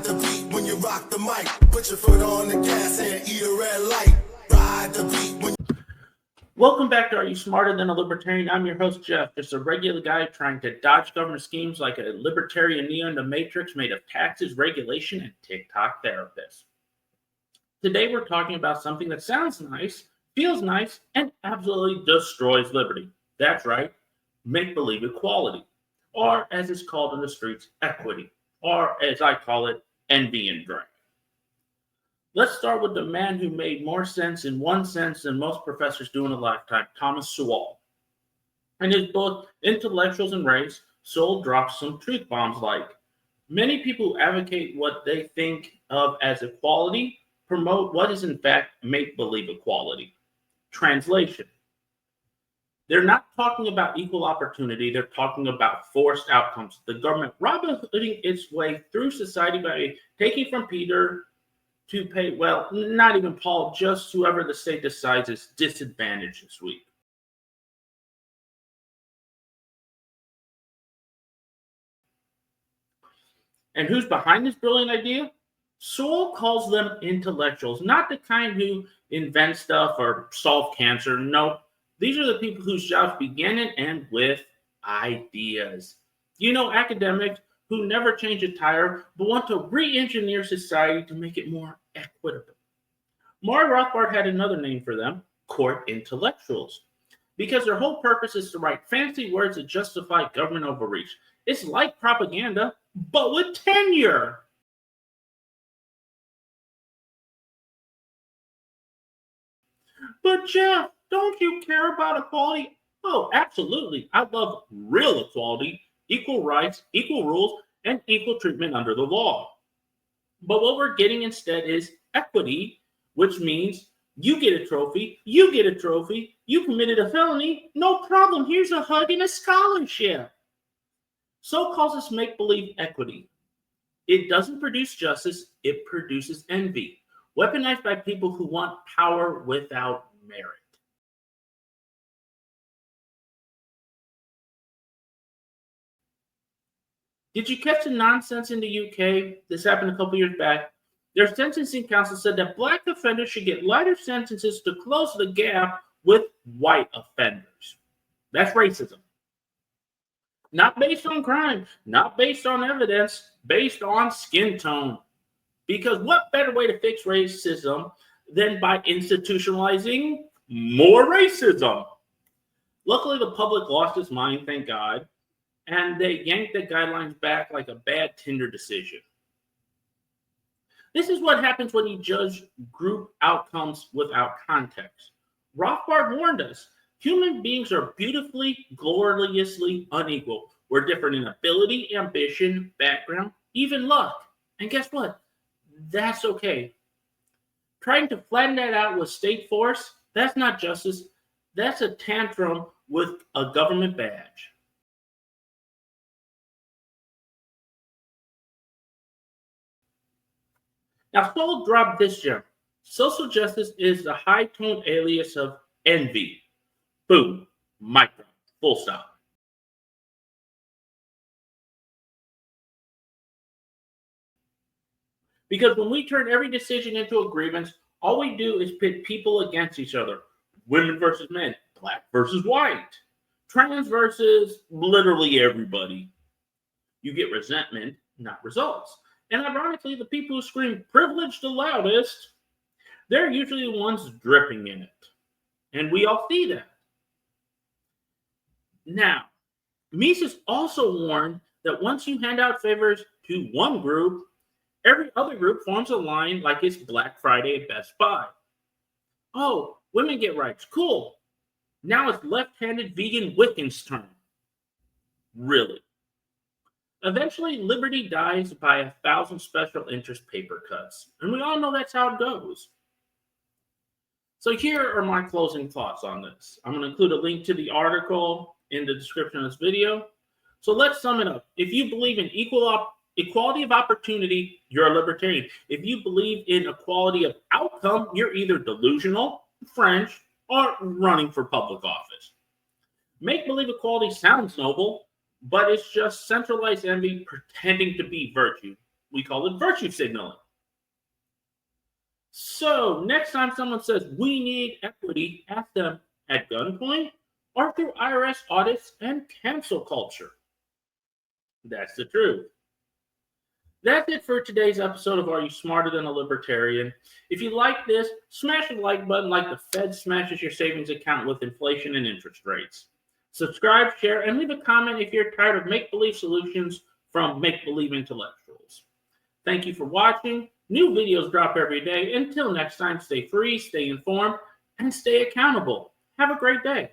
Ride the beat when you rock the mic. Put your foot on the gas and eat a red light. Ride the beat when. Welcome back to Are You Smarter Than a Libertarian? I'm your host, Jeff, just a regular guy trying to dodge government schemes like a libertarian Neo in the Matrix made of taxes, regulation, and TikTok therapists. Today we're talking about something that sounds nice, feels nice, and absolutely destroys liberty. That's right, make-believe equality, or as it's called in the streets, equity, or as I call it, envy and drag. Let's start with the man who made more sense in one sense than most professors do in a lifetime, Thomas Sowell. In his book, Intellectuals and Race, Sowell drops some truth bombs like, many people who advocate what they think of as equality promote what is in fact make-believe equality. Translation. They're not talking about equal opportunity, they're talking about forced outcomes. The government Robin Hooding its way through society by taking from Peter to pay, well, not even Paul, just whoever the state decides is disadvantaged this week. And who's behind this brilliant idea? Sowell calls them intellectuals, not the kind who invent stuff or solve cancer. No, these are the people whose jobs begin and end with ideas. You know, academics who never change a tire but want to re-engineer society to make it more equitable. Rothbard had another name for them, court intellectuals, because their whole purpose is to write fancy words that justify government overreach. It's like propaganda, but with tenure. But Jeff, don't you care about equality? Oh, absolutely. I love real equality, equal rights, equal rules, and equal treatment under the law. But what we're getting instead is equity, which means you get a trophy, you get a trophy, you committed a felony, no problem, here's a hug and a scholarship. So calls us make-believe equity. It doesn't produce justice, it produces envy, weaponized by people who want power without merit. Did you catch the nonsense in the UK? This happened a couple years back. Their sentencing council said that black offenders should get lighter sentences to close the gap with white offenders. That's racism. Not based on crime, not based on evidence, based on skin tone. Because what better way to fix racism than by institutionalizing more racism? Luckily, the public lost its mind, thank God, and they yanked the guidelines back like a bad Tinder decision. This is what happens when you judge group outcomes without context. Rothbard warned us, human beings are beautifully, gloriously unequal. We're different in ability, ambition, background, even luck. And guess what? That's okay. Trying to flatten that out with state force, that's not justice. That's a tantrum with a government badge. Now, Sowell dropped this gem. Social justice is the high-toned alias of envy. Boom. Mic drop. Full stop. Because when we turn every decision into a grievance, all we do is pit people against each other. Women versus men. Black versus white. Trans versus literally everybody. You get resentment, not results. And ironically, the people who scream privilege the loudest, they're usually the ones dripping in it. And we all see that. Now, Mises also warned that once you hand out favors to one group, every other group forms a line like it's Black Friday at Best Buy. Oh, women get rights. Cool. Now it's left-handed vegan Wiccan's turn. Really? Eventually, liberty dies by 1,000 special interest paper cuts. And we all know that's how it goes. So here are my closing thoughts on this. I'm going to include a link to the article in the description of this video. So let's sum it up. If you believe in equality of opportunity, you're a libertarian. If you believe in equality of outcome, you're either delusional, French, or running for public office. Make-believe equality sounds noble, but it's just centralized envy pretending to be virtue. we call it virtue signaling. So next time someone says we need equity, ask them at gunpoint or through IRS audits and cancel culture. That's the truth. That's it for today's episode of Are You Smarter Than a Libertarian? If you like this, smash the like button like the Fed smashes your savings account with inflation and interest rates. Subscribe, share, and leave a comment if you're tired of make-believe solutions from make-believe intellectuals. Thank you for watching. New videos drop every day. Until next time, stay free, stay informed, and stay accountable. Have a great day.